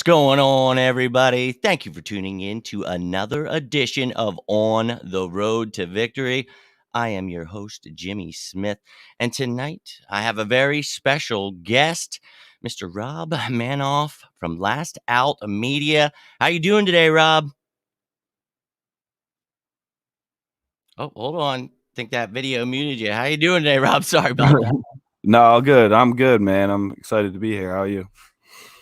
going on, everybody? Thank you for tuning in to another edition of On the Road to Victory. I am your host, Jimmy Smith, and tonight I have a very special guest, Mr. Rob Manoff from Last Out Media. How you doing today, Rob? Oh, hold on. Think that video muted you. How you doing today, Rob? Sorry about that. No, good. I'm good, man. I'm excited to be here. How are you?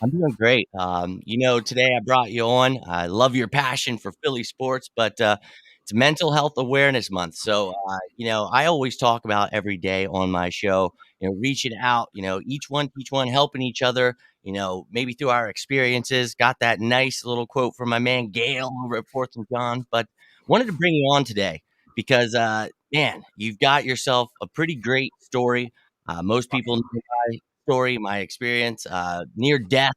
I'm doing great. Today I brought you on. I love your passion for Philly sports, but it's Mental Health Awareness Month. So, I always talk about every day on my show, reaching out, each one helping each other, maybe through our experiences. Got that nice little quote from my man Gail over at Fourth and John, but wanted to bring you on today because, man, you've got yourself a pretty great story. Most people know my story, my experience, near death,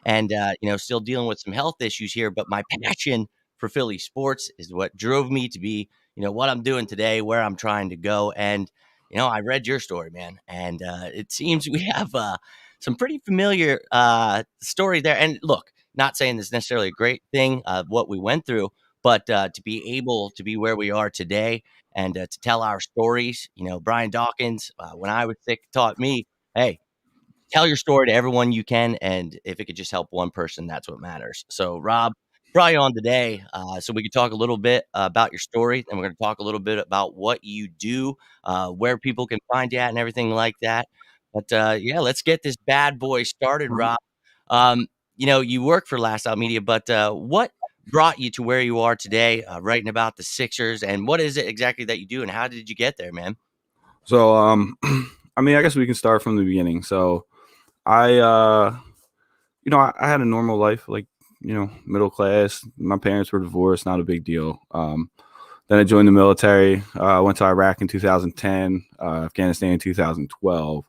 and still dealing with some health issues here. But my passion for Philly sports is what drove me to be, what I'm doing today, where I'm trying to go. And I read your story, man, and it seems we have some pretty familiar story there. And look, not saying this is necessarily a great thing of what we went through, but to be able to be where we are today and to tell our stories. Brian Dawkins, when I was sick, taught me, hey, tell your story to everyone you can, and if it could just help one person, that's what matters. So, Rob, brought you on today so we could talk a little bit about your story, and we're going to talk a little bit about what you do, where people can find you at, and everything like that. But yeah, let's get this bad boy started, Rob. Um, you work for Last Out Media, but what brought you to where you are today, writing about the Sixers, and what is it exactly that you do, and how did you get there, man? So, I guess we can start from the beginning. So, I had a normal life, like, middle class. My parents were divorced, not a big deal. Then I joined the military. I went to Iraq in 2010, Afghanistan in 2012,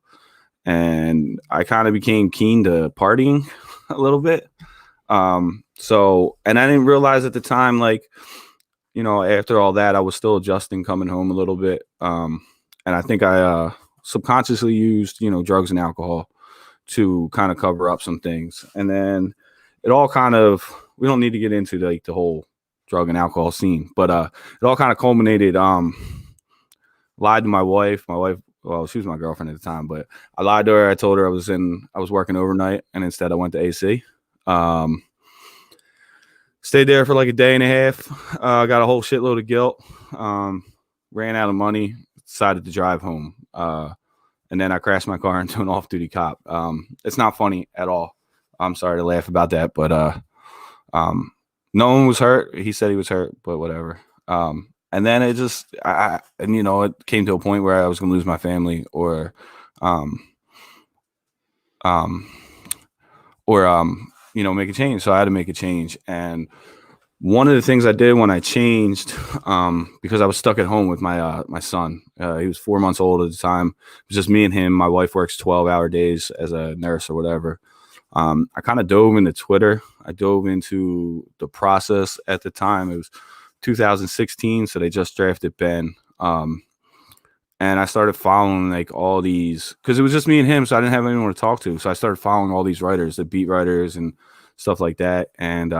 and I kind of became keen to partying a little bit. And I didn't realize at the time, like, after all that, I was still adjusting coming home a little bit. And I think I subconsciously used, drugs and alcohol to kind of cover up some things. And then it all kind of, we don't need to get into like the whole drug and alcohol scene, but it all kind of culminated. Lied to my wife. Well, she was my girlfriend at the time, but I lied to her. I told her I was working overnight, and instead I went to AC. Stayed there for like a day and a half. Got a whole shitload of guilt. Ran out of money. Decided to drive home. And then I crashed my car into an off-duty cop. It's not funny at all. I'm sorry to laugh about that, but no one was hurt. He said he was hurt, but whatever. And then it just, it came to a point where I was going to lose my family or make a change. So I had to make a change. And one of the things I did when I changed, because I was stuck at home with my son, he was 4 months old at the time. It was just me and him. My wife works 12-hour days as a nurse or whatever. I kind of dove into Twitter. I dove into the process at the time. It was 2016, so they just drafted Ben. And I started following like all these, because it was just me and him, so I didn't have anyone to talk to. So I started following all these writers, the beat writers and stuff like that. And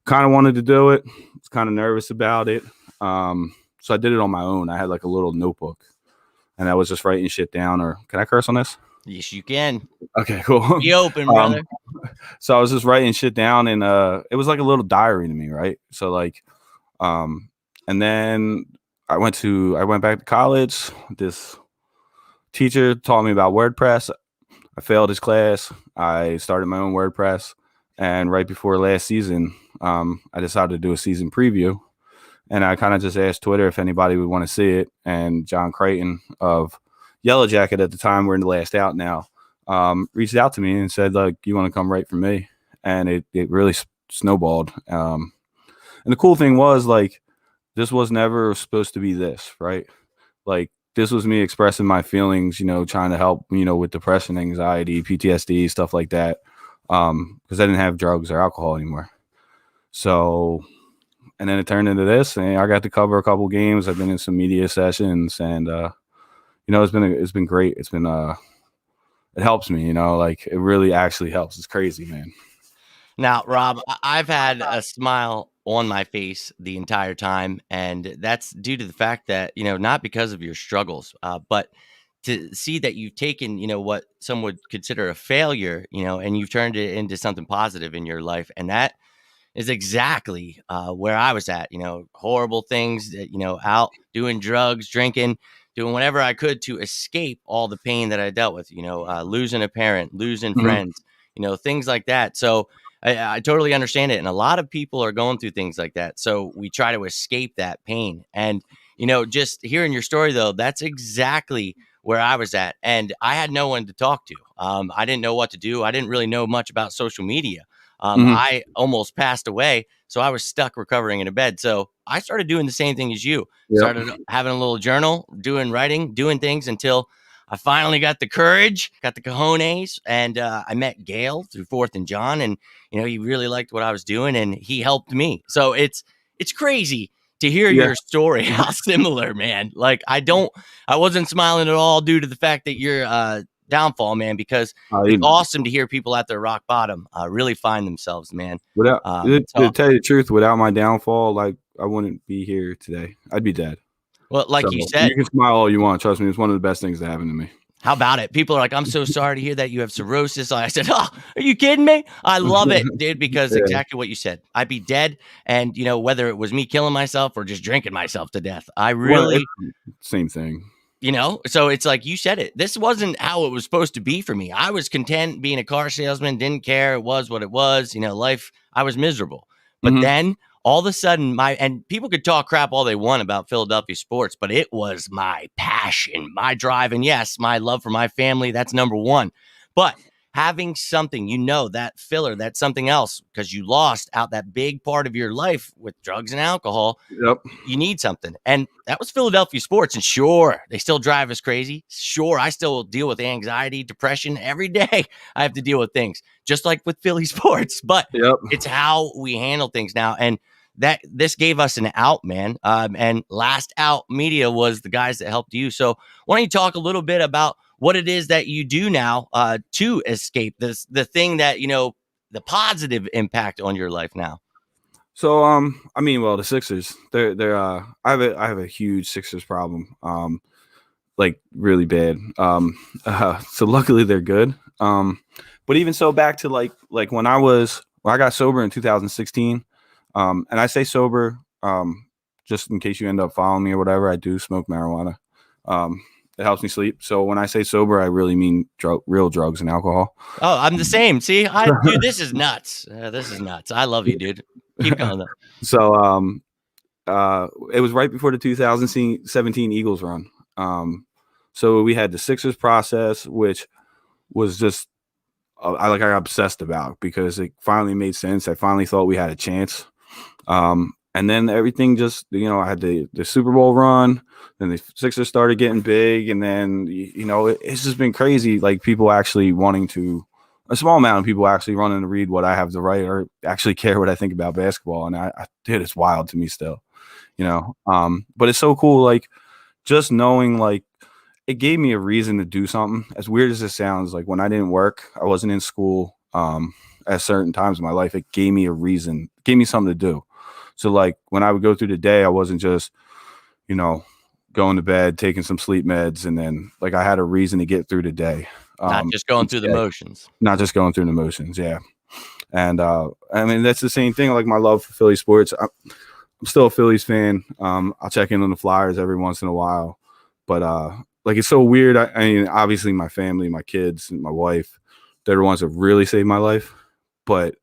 kind of wanted to do it. Was kind of nervous about it. So I did it on my own. I had like a little notebook, and I was just writing shit down. Or can I curse on this? Yes, you can. Okay, cool. Be open, brother. So I was just writing shit down, and it was like a little diary to me, right? So like, and then I went back to college. This teacher taught me about WordPress. I failed his class. I started my own WordPress, and right before last season, I decided to do a season preview, and I kind of just asked Twitter if anybody would want to see it. And John Creighton of Yellow Jacket at the time, we're in the Last Out now, reached out to me and said, like, you want to come write for me? And it really snowballed. And the cool thing was, like, this was never supposed to be this, right? Like, this was me expressing my feelings, trying to help, with depression, anxiety, PTSD, stuff like that. Because I didn't have drugs or alcohol anymore. So, and then it turned into this, and I got to cover a couple games. I've been in some media sessions, and it's been great. It's been it helps me, like it really actually helps. It's crazy, man. Now, Rob, I've had a smile on my face the entire time, and that's due to the fact that, not because of your struggles, but to see that you've taken, what some would consider a failure, and you've turned it into something positive in your life. And that is exactly where I was at. Horrible things that, out doing drugs, drinking, doing whatever I could to escape all the pain that I dealt with, losing a parent, losing Mhm. friends, things like that. So I totally understand it. And a lot of people are going through things like that. So we try to escape that pain. And, just hearing your story, though, that's exactly where I was at. And I had no one to talk to. I didn't know what to do. I didn't really know much about social media. Mhm. I almost passed away, so I was stuck recovering in a bed. So I started doing the same thing as you. Yep. Started having a little journal, doing writing, doing things until I finally got the courage, got the cojones, and I met Gail through Fourth and John, and he really liked what I was doing, and he helped me. So it's crazy to hear Yeah. your story. How similar, man. Like I wasn't smiling at all due to the fact that you're downfall, man, because it's I awesome to hear people at their rock bottom really find themselves, man. Without to So, tell you the truth, without my downfall, like, I wouldn't be here today. I'd be dead. well, like you So, you said, can smile all you want, trust me, it's one of the best things that happened to me. how about it? People are like, I'm so sorry to hear that you have cirrhosis. I said, oh, are you kidding me? I love it, dude, because Yeah. exactly what you said. I'd be dead. And, whether it was me killing myself or just drinking myself to death, I Well, it's really, same thing. so it's like you said it. This wasn't how it was supposed to be for me. I was content being a car salesman, didn't care. It was what it was. Life, I was miserable. But Mhm. then all of a sudden, and people could talk crap all they want about Philadelphia sports, but it was my passion, my drive. And yes, my love for my family, that's number one. But having something, that filler, that's something else because you lost out that big part of your life with drugs and alcohol. Yep. You need something. And that was Philadelphia sports. And sure, they still drive us crazy. Sure, I still deal with anxiety, depression every day. I have to deal with things just like with Philly sports, but Yep. it's how we handle things now. And that this gave us an out, man. And Last Out Media was the guys that helped you. So why don't you talk a little bit about what it is that you do now to escape the thing that, the positive impact on your life now? So, I mean, well, the Sixers, I have a huge Sixers problem, like, really bad. So luckily they're good. But even so, back to like when I got sober in 2016, and I say sober, just in case you end up following me or whatever, I do smoke marijuana. Um, it helps me sleep. So when I say sober, I really mean real drugs and alcohol. Oh, I'm the same. See, dude, this is nuts. This is nuts. I love you, dude. Keep going though. So, it was right before the 2017 Eagles run. So we had the Sixers process, which was just I got obsessed about because it finally made sense. I finally thought we had a chance. And then everything just, I had the Super Bowl run, then the Sixers started getting big, and then it's just been crazy. Like, people actually wanting to, a small amount of people actually running to read what I have to write or actually care what I think about basketball, and dude, it's wild to me still. But it's so cool, like, just knowing, like, it gave me a reason to do something. As weird as it sounds, like, when I didn't work, I wasn't in school, at certain times in my life, it gave me a reason, gave me something to do. So, like, when I would go through the day, I wasn't just, you know, going to bed, taking some sleep meds, and then, like, I had a reason to get through the day. Not just going Each through the day, motions. not just going through the motions. Yeah. And I mean, that's the same thing. Like, my love for Philly sports. I'm still a Phillies fan. I'll check in on the Flyers every once in a while, but like, it's so weird. I mean, obviously, my family, my kids, and my wife, they're the ones that really saved my life. But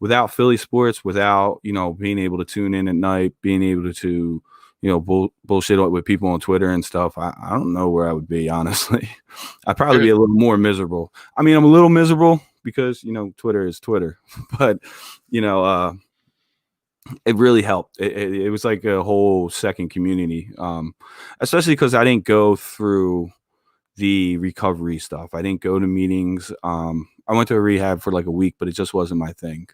without Philly sports, without being able to tune in at night, being able to bullshit with people on Twitter and stuff, I don't know where I would be, honestly. I'd probably be Truth. a little more miserable. I mean, I'm a little miserable because Twitter is Twitter, but you know. It really helped. It was like a whole second community, especially because I didn't go through the recovery stuff. I didn't go to meetings. I went to a rehab for like a week, but it just wasn't my thing.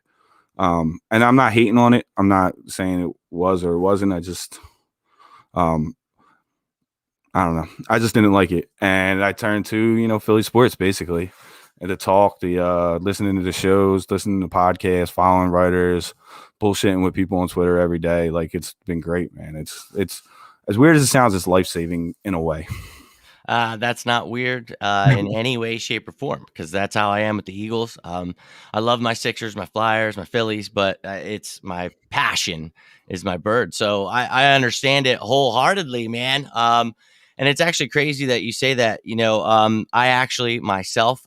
And I'm not hating on it. I'm not saying it was or wasn't. Um, I don't know. I just didn't like it, and I turned to Philly sports basically, and the talk, the listening to the shows, listening to podcasts, following writers, bullshitting with people on Twitter every day. Like it's been great, man. It's as weird as it sounds, it's life saving in a way. That's not weird in any way, shape, or form because that's how I am with the Eagles. I love my Sixers, my Flyers, my Phillies, but it's my passion is my bird. So I understand it wholeheartedly, man. And it's actually crazy that you say that. I actually myself,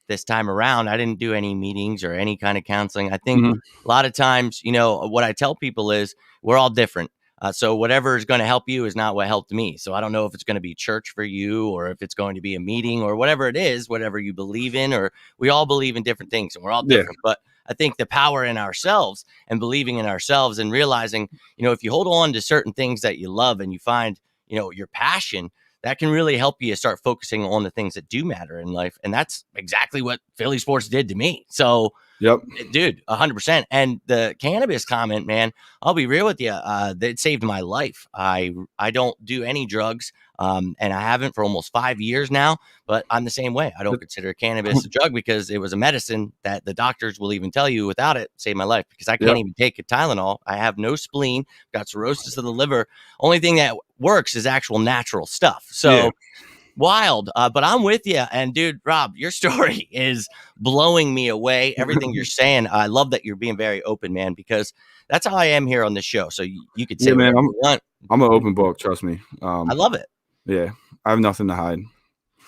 this time around, I didn't do any meetings or any kind of counseling. I think Mhm. a lot of times, what I tell people is we're all different. So whatever is going to help you is not what helped me. So I don't know if it's going to be church for you or if it's going to be a meeting or whatever it is, whatever you believe in, or we all believe in different things and we're all Yeah. different. But I think the power in ourselves and believing in ourselves and realizing, if you hold on to certain things that you love and you find, your passion, that can really help you start focusing on the things that do matter in life. And that's exactly what Philly sports did to me. So Yep. dude, 100%. And the cannabis comment, man, I'll be real with you. That saved my life. I don't do any drugs, and I haven't for almost 5 years now. But I'm the same way. I don't consider cannabis a drug because it was a medicine that the doctors will even tell you without it saved my life because I can't Yep. even take a Tylenol. I have no spleen, got cirrhosis of the liver. Only thing that works is actual natural stuff. Yeah. So wild. But I'm with you. And dude, Rob, your story is blowing me away. Everything you're saying, I love that you're being very open, man, because that's how I am here on this show. So you could Yeah, say man. whatever you want. I'm an open book. Trust me. I love it. Yeah. I have nothing to hide.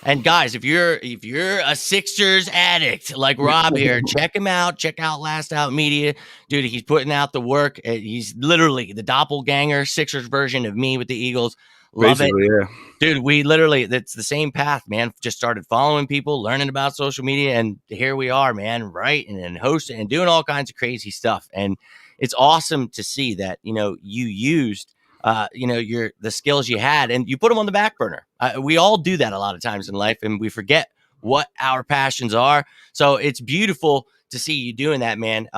And guys, if you're a Sixers addict like Rob here, check him out. Check out Last Out Media, dude. He's putting out the work. He's literally the doppelganger Sixers version of me with the Eagles. Love it. Basically, yeah. Dude, we literally, that's the same path, man. Just started following people, learning about social media, and here we are, man, writing and hosting and doing all kinds of crazy stuff. And it's awesome to see that, you used, the skills you had and you put them on the back burner. We all do that a lot of times in life and we forget what our passions are. So it's beautiful to see you doing that, man.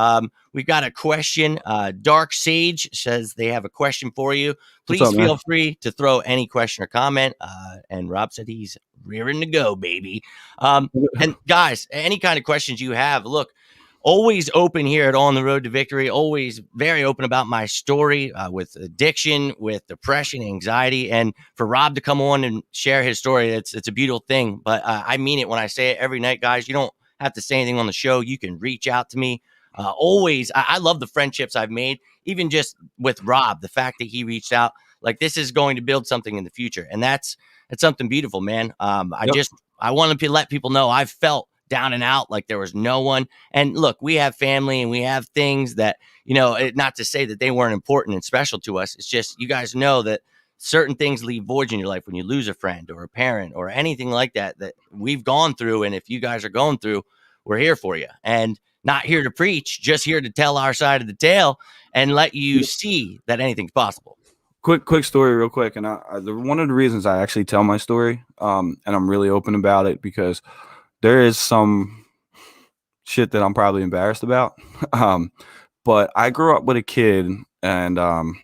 We've got a question. Dark Sage says they have a question for you. What's Please up, man? feel free to throw any question or comment. And Rob said he's rearing to go, baby. And guys, any kind of questions you have, look, always open here at On the Road to Victory. Always very open about my story with addiction, with depression, anxiety, and for Rob to come on and share his story. It's a beautiful thing. But I mean it when I say it every night, guys. You don't have to say anything on the show. You can reach out to me. Always, I love the friendships I've made, even just with Rob. The fact that he reached out, like this is going to build something in the future, and that's something beautiful, man. Yep. I wanted to let people know I've felt down and out, like there was no one. And look, we have family and we have things that not to say that they weren't important and special to us. It's just you guys know that certain things leave voids in your life when you lose a friend or a parent or anything like that that we've gone through. And if you guys are going through, we're here for you. And not here to preach, just here to tell our side of the tale and let you see that anything's possible. Quick story, real quick. And one of the reasons I actually tell my story, and I'm really open about it because there is some shit that I'm probably embarrassed about. But I grew up with a kid, and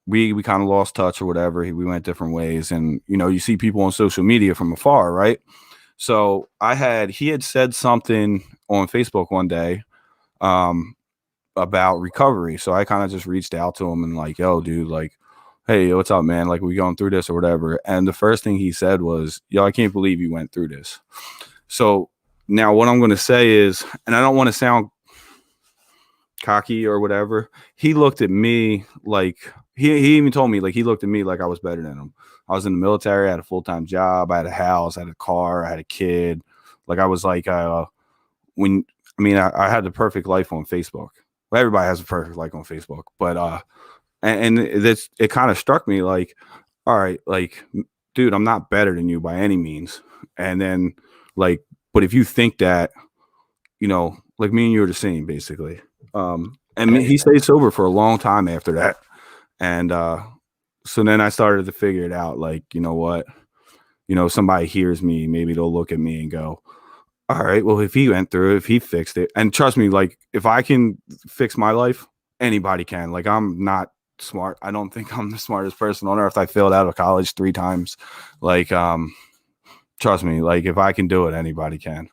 we kind of lost touch or whatever. We went different ways, and you see people on social media from afar, right? So he had said something on Facebook one day about recovery. So I kind of just reached out to him and like, yo, dude, like, hey, what's up, man? Like, we going through this or whatever. And the first thing he said was, yo, I can't believe you went through this. So now what I'm going to say is, and I don't want to sound cocky or whatever, he looked at me like, he even told me, like, he looked at me like I was better than him. I was in the military. I had a full-time job. I had a house. I had a car. I had a kid. Like, I was like, I had the perfect life on Facebook. Well, everybody has a perfect life on Facebook, but, and it kind of struck me like, all right, like, dude, I'm not better than you by any means. And then like, but if you think that, like me and you are the same, basically. And he stayed sober for a long time after that. And, so then I started to figure it out. Like, you know what, somebody hears me, maybe they'll look at me and go, all right, well, if he went through it, if he fixed it, and trust me, like, if I can fix my life, anybody can. Like, I'm not smart. I don't think I'm the smartest person on earth. I failed out of college 3 times. Like, trust me, like, if I can do it, anybody can.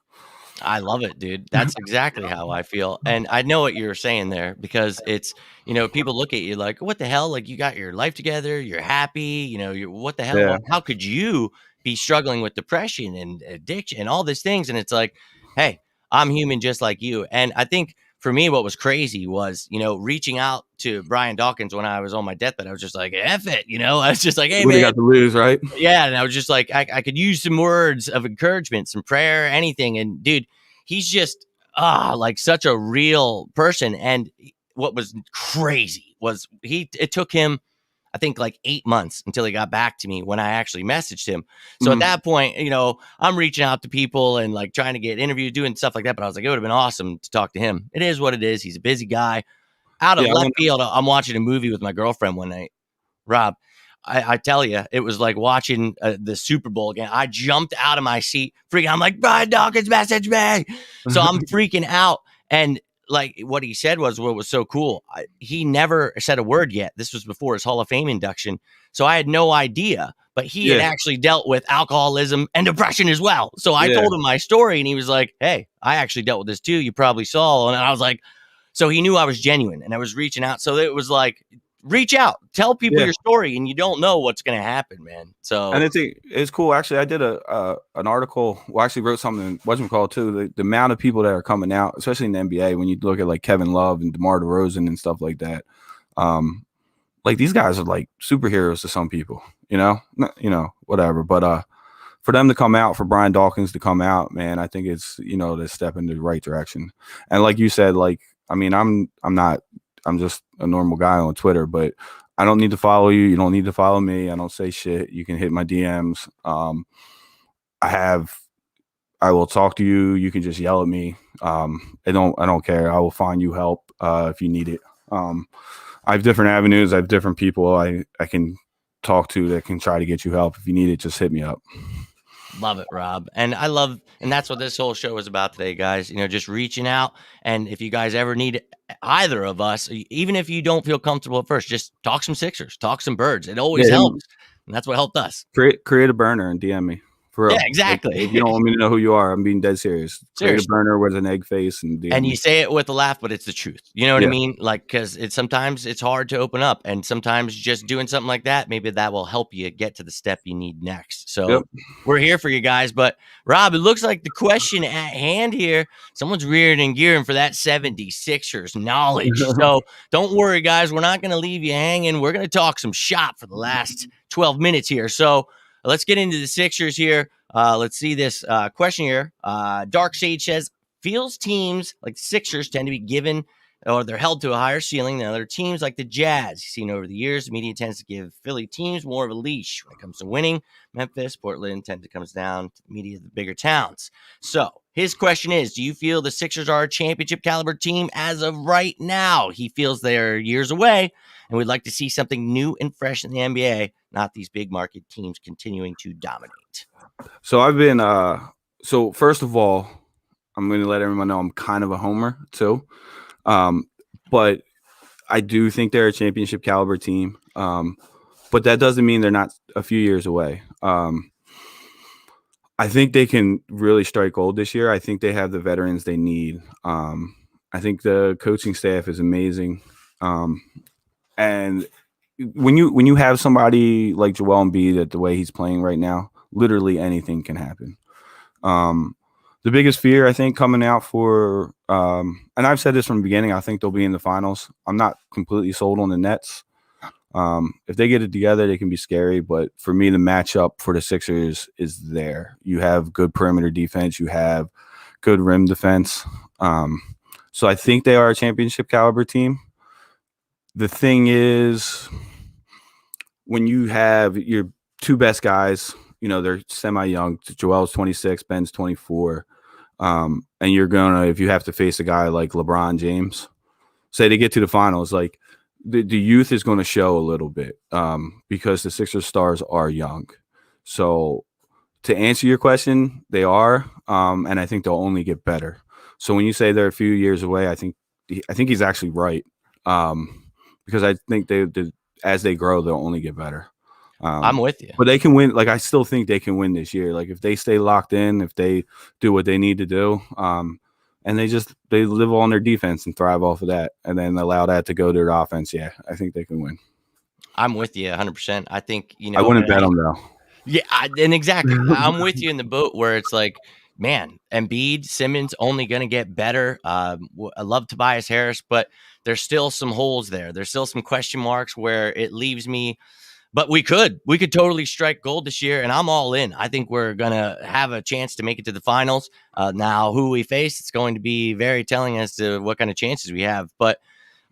I love it, dude. That's exactly how I feel, and I know what you're saying there because it's people look at you like, "What the hell? Like, you got your life together, you're happy, you're what the hell? Yeah. How could you be struggling with depression and addiction and all these things?" And it's like, "Hey, I'm human just like you." And I think for me, what was crazy was, reaching out to Brian Dawkins when I was on my deathbed. I was just like, "F it," I was just like, "Hey, What do you man." got to lose, right? Yeah, and I was just like, I could use some words of encouragement, some prayer, anything. And dude, he's just like such a real person. And what was crazy was it took him, I think, like 8 months until he got back to me when I actually messaged him. So at Mm. that point, I'm reaching out to people and like trying to get interviews, doing stuff like that. But I was like, it would have been awesome to talk to him. It is what it is. He's a busy guy. Out of Yeah, I left want field, I'm watching a movie with my girlfriend one night, Rob. I tell you, it was like watching the Super Bowl again. I jumped out of my seat, freaking. I'm like, Brian Dawkins, message me. So I'm freaking out. And like what he said was what was so cool. He never said a word yet. This was before his Hall of Fame induction. So I had no idea. But he had yeah, actually dealt with alcoholism and depression as well. So I yeah, told him my story, and he was like, hey, I actually dealt with this too. You probably saw. And I was like, so he knew I was genuine and I was reaching out. So it was like, reach out, tell people yeah. your story, and you don't know what's going to happen, man. And So it's cool. Actually, I did an article. Well, I actually wrote something. What's it called too? The amount of people that are coming out, especially in the NBA, when you look at like Kevin Love and DeMar DeRozan and stuff like that. Like these guys are like superheroes to some people. Whatever. But for them to come out, for Brian Dawkins to come out, man, I think it's to step in the right direction. And like you said, like I mean, I'm just a normal guy on Twitter, but I don't need to follow you. You don't need to follow me. I don't say shit. You can hit my DMs. I will talk to you. You can just yell at me. I don't care. I will find you help if you need it. I have different avenues. I have different people I can talk to that can try to get you help. If you need it, just hit me up. love it, Rob. And and that's what this whole show is about today, guys. Just reaching out. And if you guys ever need either of us, even if you don't feel comfortable at first, just talk some Sixers, talk some Birds. It always Yeah, helps. And that's what helped us. create a burner and DM me. For Yeah, real. Like, exactly. if you don't want me to know who you are, I'm being dead serious. Create a Seriously. burner with an egg face and DM And you me. say it with a laugh, but it's the truth. You know what I Yeah. mean? Like, because sometimes it's hard to open up, and sometimes just doing something like that, maybe that will help you get to the step you need next. Yep. So we're here for you guys. But Rob, it looks like the question at hand here, someone's rearing and gearing for that 76ers knowledge. So don't worry, guys. We're not going to leave you hanging. We're going to talk some shop for the last 12 minutes here. So let's get into the Sixers here. Let's see this question here. Dark Sage says, feels teams like the Sixers tend to be given or they're held to a higher ceiling than other teams like the Jazz. You've seen over the years, the media tends to give Philly teams more of a leash when it comes to winning. Memphis, Portland tend to come down to the media of the bigger towns. So his question is, do you feel the Sixers are a championship caliber team as of right now? He feels they're years away and we'd like to see something new and fresh in the NBA, not these big market teams continuing to dominate. So I've been so first of all, I'm going to let everyone know I'm kind of a homer too. But I do think they're a championship caliber team. But that doesn't mean they're not a few years away. I think they can really strike gold this year. I think they have the veterans they need. I think the coaching staff is amazing. And when you have somebody like Joel Embiid at the way he's playing right now, literally anything can happen. The biggest fear I think coming out for, and I've said this from the beginning, I think they'll be in the finals. I'm not completely sold on the Nets. If they get it together, they can be scary. But for me, the matchup for the Sixers is there. You have good perimeter defense. You have good rim defense. So I think they are a championship caliber team. The thing is, when you have your two best guys, they're semi-young. Joel's 26, Ben's 24. And you're if you have to face a guy like LeBron James, say they get to the finals, like the youth is going to show a little bit because the Sixers stars are young. So to answer your question, they are, and I think they'll only get better. So when you say they're a few years away, I think he's actually right, because I think as they grow, they'll only get better. I'm with you. But they can win. Like I still think they can win this year. Like if they stay locked in, if they do what they need to do, and they live on their defense and thrive off of that, and then allow that to go to their offense. Yeah, I think they can win. I'm with you 100%. I think, I wouldn't bet them though. yeah, and exactly. I'm with you in the boat where it's like, man, Embiid, Simmons only going to get better. I love Tobias Harris, but there's still some holes there. There's still some question marks where it leaves me. But we could totally strike gold this year, and I'm all in. I think we're gonna have a chance to make it to the finals. Now, who we face, it's going to be very telling as to what kind of chances we have. But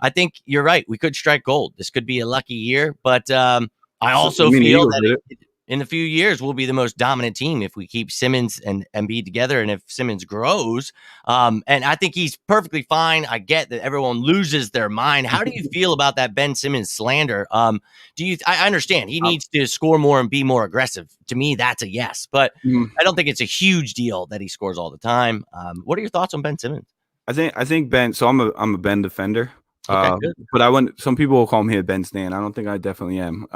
I think you're right. We could strike gold. This could be a lucky year, but I So, I also mean, the feel Eagles that did it. in a few years we'll be the most dominant team if we keep Simmons and Embiid together, and if Simmons grows. And I think he's perfectly fine. I get that everyone loses their mind. How do you feel about that Ben Simmons slander? I understand he needs to score more and be more aggressive. To me, that's a yes, but I don't think it's a huge deal that he scores all the time. What are your thoughts on Ben Simmons? I think Ben. So I'm a Ben defender. Okay, good. But I wouldn't. Some people will call me a Ben stan. I don't think I definitely am.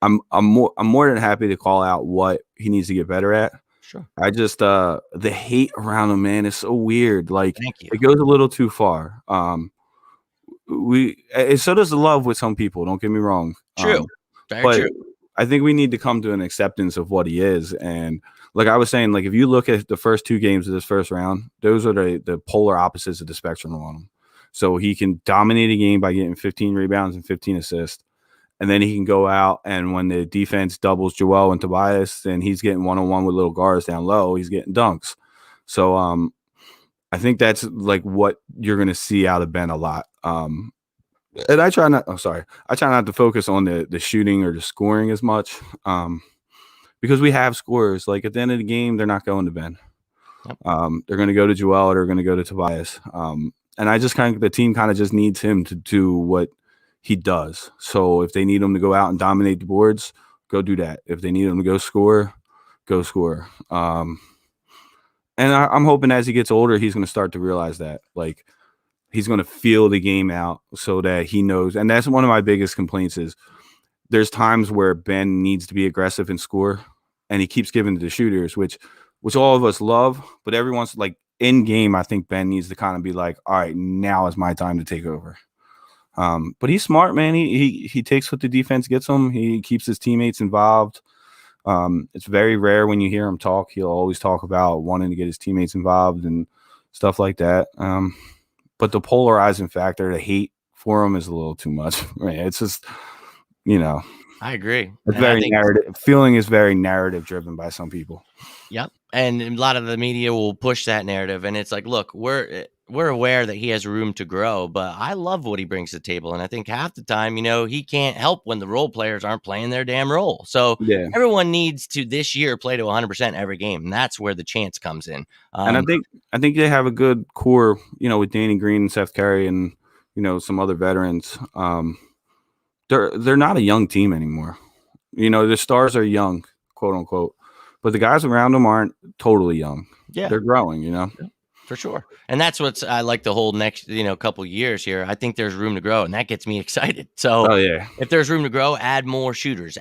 I'm more than happy to call out what he needs to get better at. Sure. I just the hate around him, man, is so weird. Like Thank you. it goes a little too far. So does the love with some people. Don't get me wrong. True. Very but true. I think we need to come to an acceptance of what he is. And like I was saying, like if you look at the first two games of this first round, those are the polar opposites of the spectrum on him. So he can dominate a game by getting 15 rebounds and 15 assists. And then he can go out and when the defense doubles Joel and Tobias, then he's getting one-on-one with little guards down low. He's getting dunks. So I think that's like what you're going to see out of Ben a lot. And I try not to focus on the shooting or the scoring as much because we have scorers. Like at the end of the game, they're not going to Ben. Yep. They're going to go to Joel or they're going to go to Tobias. And I just the team kind of just needs him to do what he does. So if they need him to go out and dominate the boards, go do that. If they need him to go score, go score. And I'm hoping as he gets older, he's going to start to realize that. Like he's going to feel the game out so that he knows. And that's one of my biggest complaints is there's times where Ben needs to be aggressive and score, and he keeps giving to the shooters, which all of us love. But every once like in game, I think Ben needs to kind of be like, all right, now is my time to take over. But he's smart, man. He takes what the defense gets him. He keeps his teammates involved. It's very rare when you hear him talk. He'll always talk about wanting to get his teammates involved and stuff like that. But the polarizing factor, the hate for him is a little too much. Right? It's just, I agree. It's very narrative. Feeling is very narrative driven by some people. Yep. And a lot of the media will push that narrative. And it's like, look, we're aware that he has room to grow, but I love what he brings to the table. And I think half the time, he can't help when the role players aren't playing their damn role. So everyone needs to this year play to 100% every game. And that's where the chance comes in. And I think they have a good core, with Danny Green and Seth Curry and, some other veterans. They're not a young team anymore. The stars are young, quote unquote, but the guys around them aren't totally young. Yeah, they're growing. For sure. And that's what's I like the whole next couple years here. I think there's room to grow, and that gets me excited. So if there's room to grow, add more shooters.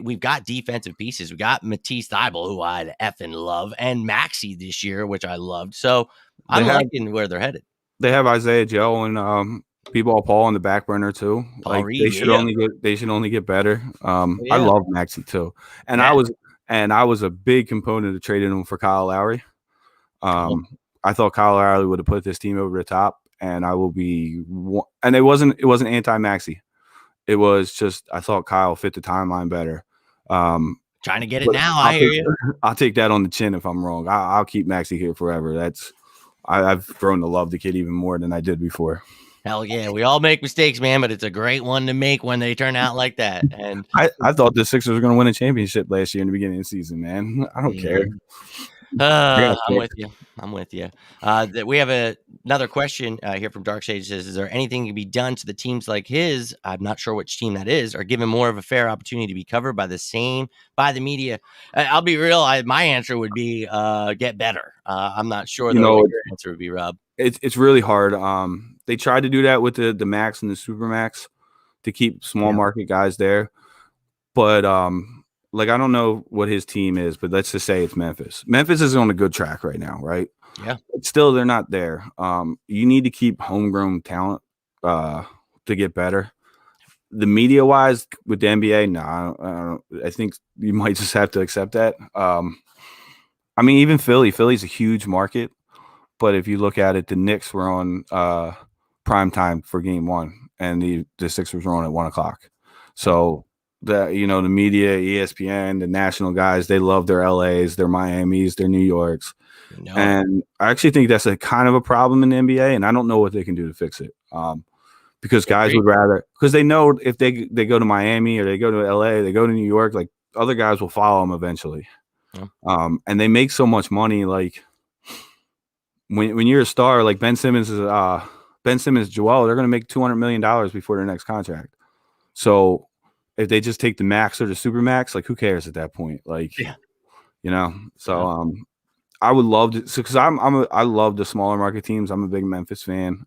We've got defensive pieces. We got Matisse Thybulle, who I effing love, and Maxey this year, which I loved. So I'm liking where they're headed. They have Isaiah Joe and B-Ball Paul on the back burner too. Paul Reed, they should only get better. I love Maxey too, and I was a big component of trading him for Kyle Lowry. I thought Kyle Lowry would have put this team over the top, and I will be. And it wasn't anti-Maxey. It was just I thought Kyle fit the timeline better. Trying to get it now. I hear you. I'll take that on the chin if I'm wrong. I'll keep Maxey here forever. I've grown to love the kid even more than I did before. Hell yeah, we all make mistakes, man, but it's a great one to make when they turn out like that. And I thought the Sixers were going to win a championship last year in the beginning of the season, man. I don't care. I'm with you. We have another question here from Dark Sage. Says, is there anything to be done to the teams like his? I'm not sure which team that is, or given more of a fair opportunity to be covered by the media? I'll be real. My answer would be get better. I'm not sure what your answer would be, Rob. It's really hard. They tried to do that with the Max and the Super Max to keep small market guys there. but like I don't know what his team is, but let's just say it's Memphis. Memphis is on a good track right now, right? Yeah, But still, they're not there. You need to keep homegrown talent to get better. The media wise with the NBA, I think you might just have to accept that. I mean, even Philly's a huge market, but if you look at it, the Knicks were on prime time for game one, and the Sixers were on at 1 o'clock. yeah. So the media, ESPN, the national guys, they love their LAs, their Miamis, their New Yorks. We know. And I actually think that's a kind of a problem in the NBA, and I don't know what they can do to fix it. Because I guys agree. would rather, because they know if they go to Miami or they go to LA, they go to New York, like other guys will follow them eventually. Yeah. And they make so much money. Like when you're a star, like Ben Simmons, Joel, they're going to make $200 million before their next contract. So if they just take the max or the super max, like who cares at that point? Like, Yeah. So Yeah. I would love to, because I love the smaller market teams. I'm a big Memphis fan.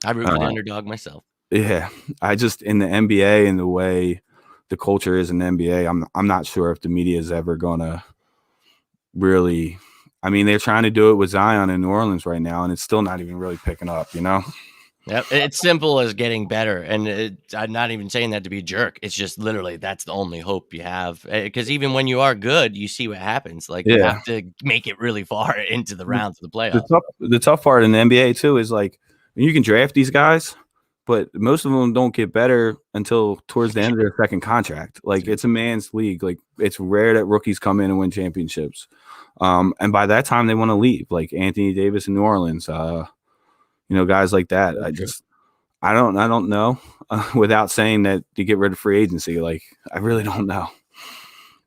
I root for the underdog myself. Yeah, I just in the NBA and the way the culture is in the NBA, I'm not sure if the media is ever gonna really. I mean, they're trying to do it with Zion in New Orleans right now, and it's still not even really picking up. Yep. It's simple as getting better. And I'm not even saying that to be a jerk. It's just literally that's the only hope you have. Because even when you are good, you see what happens. Like you Yeah. have to make it really far into the The, rounds of the playoffs. the tough part in the NBA too is like you can draft these guys, but most of them don't get better until towards the end of their second contract. Like it's a man's league. Like it's rare that rookies come in and win championships. And by that time they want to leave, like Anthony Davis in New Orleans, guys like that. I don't know without saying that you get rid of free agency. Like I really don't know.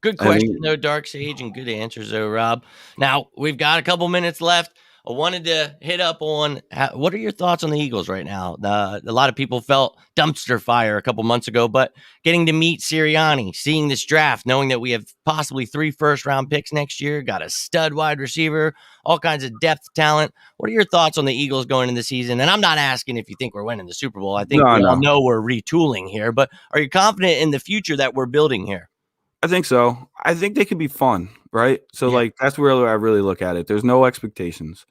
Good I question, think though, Dark Sage, and good answers, though, Rob. Now, we've got a couple minutes left. I wanted to hit up on what are your thoughts on the Eagles right now? A lot of people felt dumpster fire a couple months ago, but getting to meet Sirianni, seeing this draft, knowing that we have possibly 3 first-round picks next year, got a stud wide receiver, all kinds of depth talent. What are your thoughts on the Eagles going into the season? And I'm not asking if you think we're winning the Super Bowl. I think no, we all no. know we're retooling here, but are you confident in the future that we're building here? I think so. I think they could be fun, right? So Yeah. like that's where I really look at it. There's no expectations.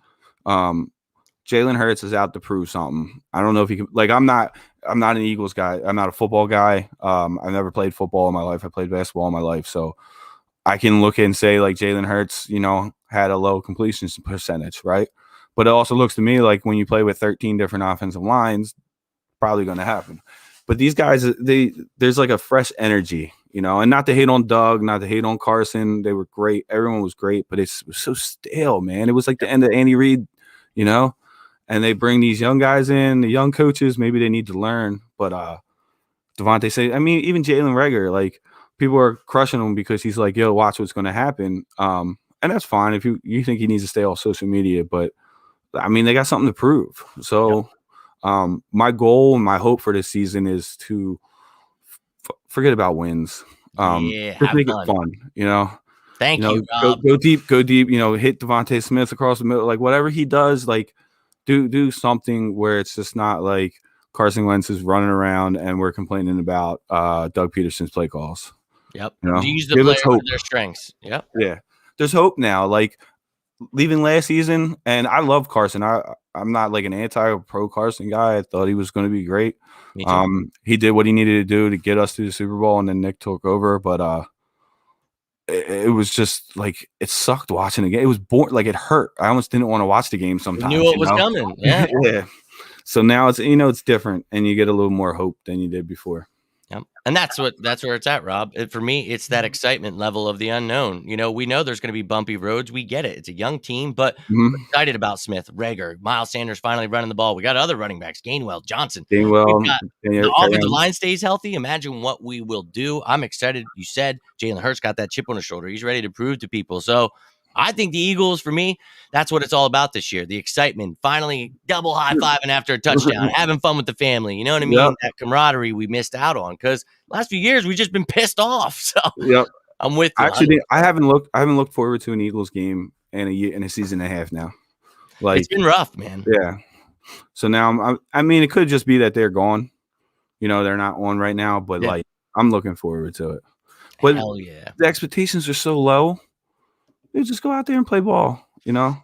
Um, Jalen Hurts is out to prove something. I don't know if he can. Like I'm not an Eagles guy. I'm not a football guy. I've never played football in my life. I played basketball in my life, so I can look and say like Jalen Hurts, had a low completion percentage, right? But it also looks to me like when you play with 13 different offensive lines, probably going to happen. But these guys, there's like a fresh energy, and not to hate on Doug, not to hate on Carson. They were great. Everyone was great, but it was so stale, man. It was like the end of Andy Reid, and they bring these young guys in, the young coaches. Maybe they need to learn. But Devontae say, I mean, even Jalen Reagor, like people are crushing him because he's like, yo, watch what's going to happen. And that's fine if you think he needs to stay off social media, but I mean, they got something to prove. Yep. So my goal and my hope for this season is to forget about wins. Yeah, Just have make it fun. fun, Thank you, go Rob. go deep, hit Devontae Smith across the middle, like whatever he does, like do something where it's just not like Carson Wentz is running around and we're complaining about Doug Peterson's play calls. Yep. Use the Give player us to hope. their strengths. Yep. Yeah, there's hope now. Like leaving last season, and I love Carson. I'm not like an anti-pro Carson guy. I thought he was going to be great. Me too. He did what he needed to do to get us to the Super Bowl, and then Nick took over. But it was just like it sucked watching the game. It was boring. Like it hurt. I almost didn't want to watch the game We knew sometimes. what was coming. Yeah. Yeah. So now it's different, and you get a little more hope than you did before. Yep. And that's where it's at, Rob. For me, it's that excitement level of the unknown. We know there's going to be bumpy roads. We get it. It's a young team, but we're Mm-hmm. excited about Smith, Rager, Miles Sanders finally running the ball. We got other running backs, Gainwell, Johnson. We've Gainwell, got the offensive line stays healthy. Imagine what we will do. I'm excited. You said Jalen Hurts got that chip on his shoulder. He's ready to prove to people. So I think the Eagles, for me, that's what it's all about this year. The excitement, finally double high fiving after a touchdown, having fun with the family. You know what I mean? Yep. That camaraderie we missed out on because last few years we've just been pissed off. So Yep. I'm with you. Actually, I haven't looked forward to an Eagles game in a season and a half now. It's Like, been rough, man. yeah. So now I mean, it could just be that they're gone. They're not on right now, but Yeah. like I'm looking forward to it. But Hell yeah. the expectations are so low. You just go out there and play ball, you know?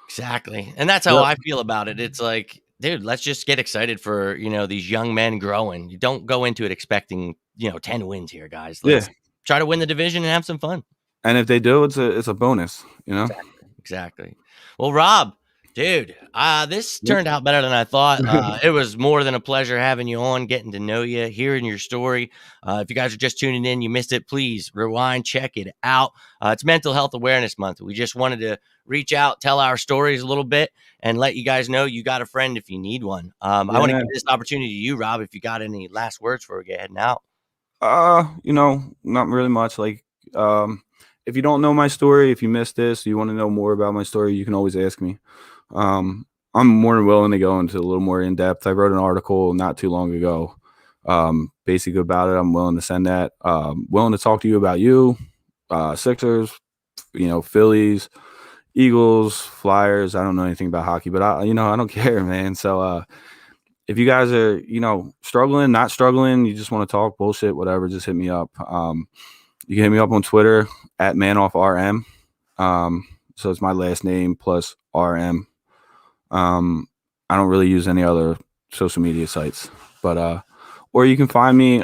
Exactly. And that's how Yep. I feel about it. It's like, dude, let's just get excited for, these young men growing. You don't go into it expecting, 10 wins here, guys. Yeah. Let's try to win the division and have some fun. And if they do, it's a bonus, you know? Exactly. Exactly. Well, Rob, dude, this Yep. turned out better than I thought. It was more than a pleasure having you on, getting to know you, hearing your story. If you guys are just tuning in, you missed it, please rewind, check it out. It's Mental Health Awareness Month. We just wanted to reach out, tell our stories a little bit, and let you guys know you got a friend if you need one. I Yeah, want to man. give this opportunity to you, Rob, if you got any last words before we get heading out. Not really much. Like, if you don't know my story, if you missed this, you want to know more about my story, you can always ask me. Um, I'm more than willing to go into a little more in depth. I wrote an article not too long ago, basically about it. I'm willing to send that. Willing to talk to you about Sixers, Phillies, Eagles, Flyers. I don't know anything about hockey, but I don't care, man. So, if you guys are, struggling, not struggling, you just want to talk bullshit, whatever, just hit me up. You can hit me up on Twitter at ManoffRM. So it's my last name plus RM. I don't really use any other social media sites, but or you can find me.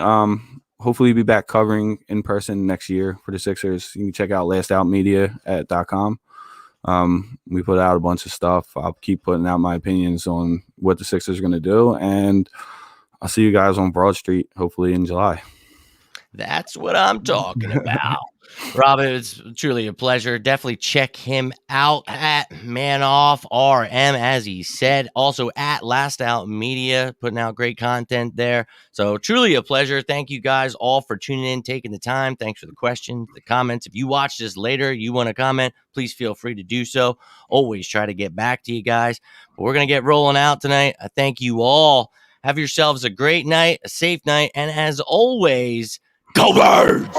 Hopefully, be back covering in person next year for the Sixers. You can check out lastoutmedia.com. We put out a bunch of stuff. I'll keep putting out my opinions on what the Sixers are going to do, and I'll see you guys on Broad Street hopefully in July. That's what I'm talking about. Rob, it's truly a pleasure. Definitely check him out at Manoff RM, as he said. Also at Last Out Media, putting out great content there. So truly a pleasure. Thank you guys all for tuning in, taking the time. Thanks for the questions, the comments. If you watch this later, you want to comment, please feel free to do so. Always try to get back to you guys. But we're going to get rolling out tonight. I thank you all. Have yourselves a great night, a safe night, and as always, go Birds!